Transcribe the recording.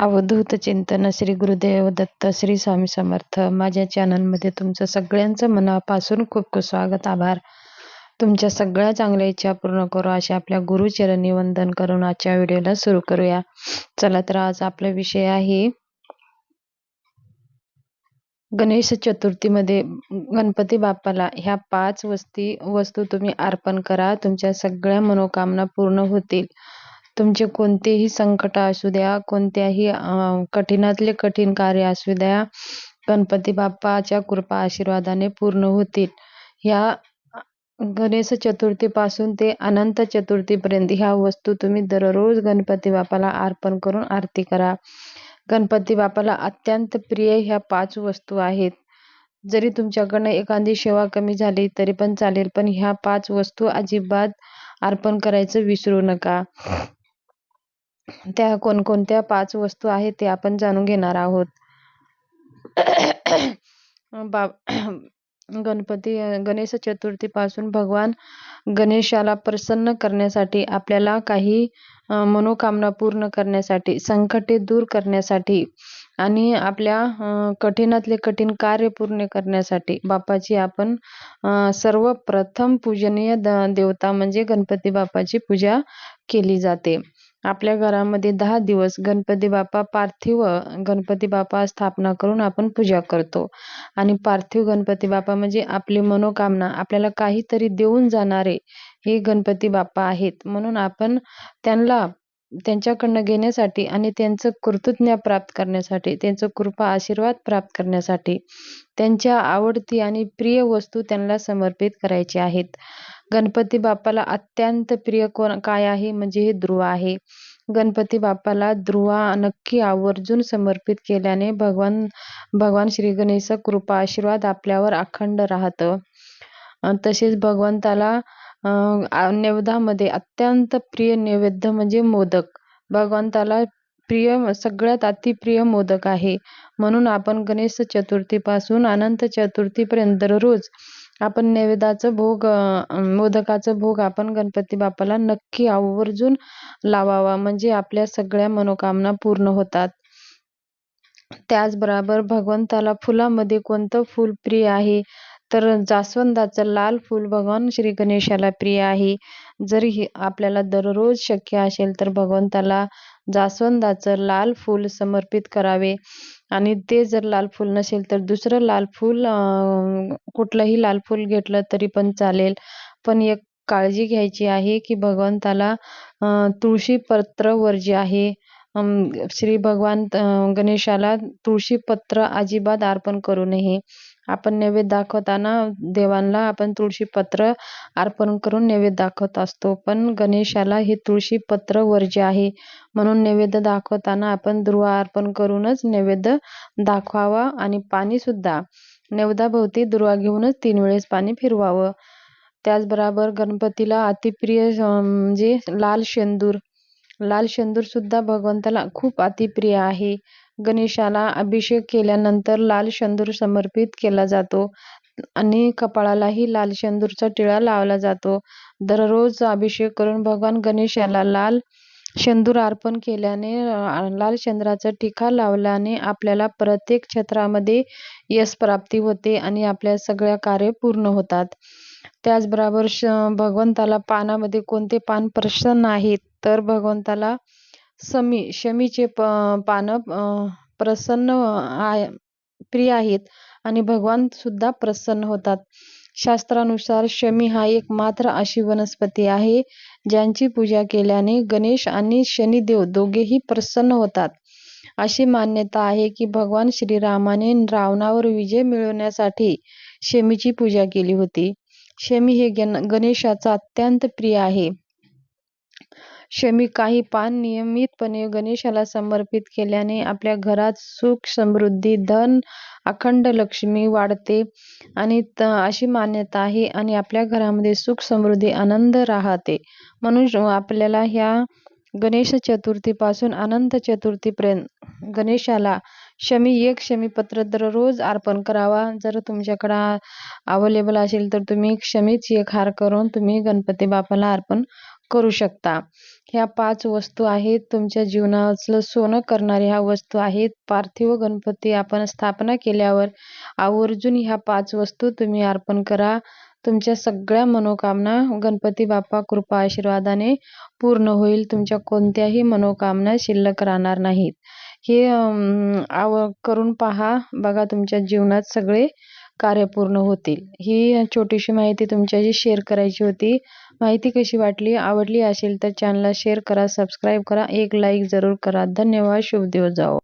अवधूत चिंतन श्री गुरुदेव दत्त श्री स्वामी समर्थ. माझ्या चॅनलमध्ये तुमचं सगळ्यांचं मनापासून खूप खूप स्वागत, आभार. तुमच्या सगळ्या चांगल्या इच्छा पूर्ण करू अशा आपल्या गुरुचरणी वंदन करून आजच्या व्हिडिओला सुरू करूया. चला तर आज आपला विषय आहे गणेश चतुर्थीमध्ये गणपती बाप्पाला ह्या 5 वस्तू तुम्ही अर्पण करा. तुमच्या सगळ्या मनोकामना पूर्ण होतील. तुमचे कोणतेही संकट असू द्या, कोणत्याही कठीणातले कठीण कार्य असू द्या, गणपती बाप्पाच्या कृपा आशीर्वादाने पूर्ण होतील. ह्या गणेश चतुर्थीपासून ते अनंत चतुर्थीपर्यंत ह्या वस्तू तुम्ही दररोज गणपती बाप्पाला अर्पण करून आरती करा. गणपती बाप्पाला अत्यंत प्रिय ह्या 5 वस्तू आहेत. जरी तुमच्याकडनं एखादी सेवा कमी झाली तरी पण चालेल, पण ह्या 5 वस्तू अजिबात अर्पण करायचं विसरू नका. त्या कोणकोणत्या 5 वस्तू आहेत ते आपण जाणून घेणार आहोत. गणेश चतुर्थीपासून भगवान गणेशाला प्रसन्न करण्यासाठी, आपल्याला काही मनोकामना पूर्ण करण्यासाठी, संकटे दूर करण्यासाठी आणि आपल्या कठीणातले कठीण कार्य पूर्ण करण्यासाठी बाप्पाची आपण सर्वप्रथम पूजनीय देवता म्हणजे गणपती बाप्पाची पूजा केली जाते. आपल्या घरामध्ये 10 दिवस गणपती बाप्पा स्थापना करून आपण पूजा करतो. आणि पार्थिव गणपती बाप्पा म्हणजे आपली मनोकामना, आपल्याला काहीतरी देऊन जाणारे हे गणपती बाप्पा आहेत. म्हणून आपण त्यांच्याकडनं घेण्यासाठी आणि त्यांचं कृतज्ञता प्राप्त करण्यासाठी, त्यांचं कृपा आशीर्वाद प्राप्त करण्यासाठी त्यांच्या आवडती आणि प्रिय वस्तू त्यांना समर्पित करायची आहेत. गणपती बाप्पाला अत्यंत प्रिय काय आहे म्हणजे हे दुर्वा आहे. गणपती बाप्पाला दुर्वा नक्की आवर्जून समर्पित केल्याने भगवान श्री गणेश कृपा आशीर्वाद आपल्यावर अखंड राहतं. तसेच भगवंताला नैवेद्यामध्ये अत्यंत प्रिय नैवेद्य म्हणजे मोदक. भगवंताला सगळ्यात अतिप्रिय मोदक आहे. म्हणून आपण गणेश चतुर्थीपासून अनंत चतुर्थीपर्यंत दररोज आपण मोदकाचा भोग आपण गणपती बाप्पाला नक्की आवर्जून लावावा, म्हणजे आपल्या सगळ्या मनोकामना पूर्ण होतात. त्याचबरोबर भगवंताला फुलामध्ये कोणतं फूल प्रिय आहे तर जास्वंदाचं लाल फूल भगवान श्री गणेशाला प्रिय आहे. जरी आपल्याला दररोज शक्य असेल तर भगवंताला जास्वंदाचं लाल फूल समर्पित करावे. आणि ते जर लाल फूल नसेल तर दुसरं लाल फूल, कुठलंही लाल फूल घेतलं तरी पण चालेल. पण एक काळजी घ्यायची आहे की भगवंताला तुळशी पत्र वर्ज्य आहे. श्री भगवान गणेशाला तुळशी पत्र अजिबात अर्पण करू नये. आपण नैवेद्य दाखवताना देवांना आपण तुळशी पत्र अर्पण करून नैवेद्य दाखवत असतो, पण गणेशाला हे तुळशी पत्र वर्ज्य आहे. म्हणून नैवेद्य दाखवताना आपण दुर्वा अर्पण करूनच नैवेद्य दाखवावा. आणि पाणी सुद्धा नैवेद्याभोवती दुर्वा घेऊनच 3 वेळेस पाणी फिरवावं. त्याचबरोबर गणपतीला अतिप्रिय म्हणजे लाल शेंदूर सुद्धा भगवंताला खूप अतिप्रिय आहे. गणेशाला अभिषेक केल्यानंतर लाल शेंदूर समर्पित केला जातो आणि कपाळालाही लाल शेंदूरचा टिळा लावला जातो. दररोज अभिषेक करून भगवान गणेशाला लाल शेंदूर अर्पण केल्याने, लाल शेंदुराचा टिका लावल्याने आपल्याला प्रत्येक क्षेत्रामध्ये यश प्राप्ती होते आणि आपल्या सगळ्या कार्य पूर्ण होतात. त्याचबरोबर भगवंताला पानामध्ये कोणते पान प्रसन्न आहेत तर भगवंताला शमीचे पानं प्रसन्न प्रिय आहेत आणि भगवान सुद्धा प्रसन्न होतात. शास्त्रानुसार शमी हा एकमात्र अशी वनस्पती आहे ज्यांची पूजा केल्याने गणेश आणि शनिदेव दोघेही प्रसन्न होतात. अशी मान्यता आहे की भगवान श्रीरामाने रावणावर विजय मिळवण्यासाठी शमीची पूजा केली होती. शमी हे गणेशाचा अत्यंत प्रिय आहे. शमी काही पान नियमितपणे गणेशाला समर्पित केल्याने आपल्या घरात सुख, समृद्धी, धन, अखंड लक्ष्मी वाढते आणि अशी मान्यता आहे आणि आपल्या घरामध्ये सुख, समृद्धी, आनंद राहते. म्हणून आपल्याला ह्या गणेश चतुर्थीपासून अनंत चतुर्थीपर्यंत गणेशाला एक शमीपत्र दररोज अर्पण करावा. जर तुमच्याकडं अवेलेबल असेल तर तुम्ही शमीच एक हार करून तुम्ही गणपती बाप्पाला अर्पण करू शकता. ह्या 5 वस्तू आहेत तुमच्या जीवनातलं सोनं करणाऱ्या ह्या वस्तू आहेत. पार्थिव गणपती आपण स्थापना केल्यावर आवर्जून ह्या 5 वस्तू तुम्ही अर्पण करा. तुमच्या सगळ्या मनोकामना गणपती बाप्पा कृपा आशीर्वादाने पूर्ण होईल. तुमच्या कोणत्याही मनोकामना शिल्लक राहणार नाहीत. हे करून पहा. बघा तुमच्या जीवनात सगळे कार्य पूर्ण होतील. ही छोटीशी माहिती तुमच्याशी शेअर करायची होती. माहिती कशी वाटली? आवडली असेल तर चॅनलला शेअर करा, सबस्क्राईब करा, एक लाईक जरूर करा. धन्यवाद. शुभ दिवस जाओ.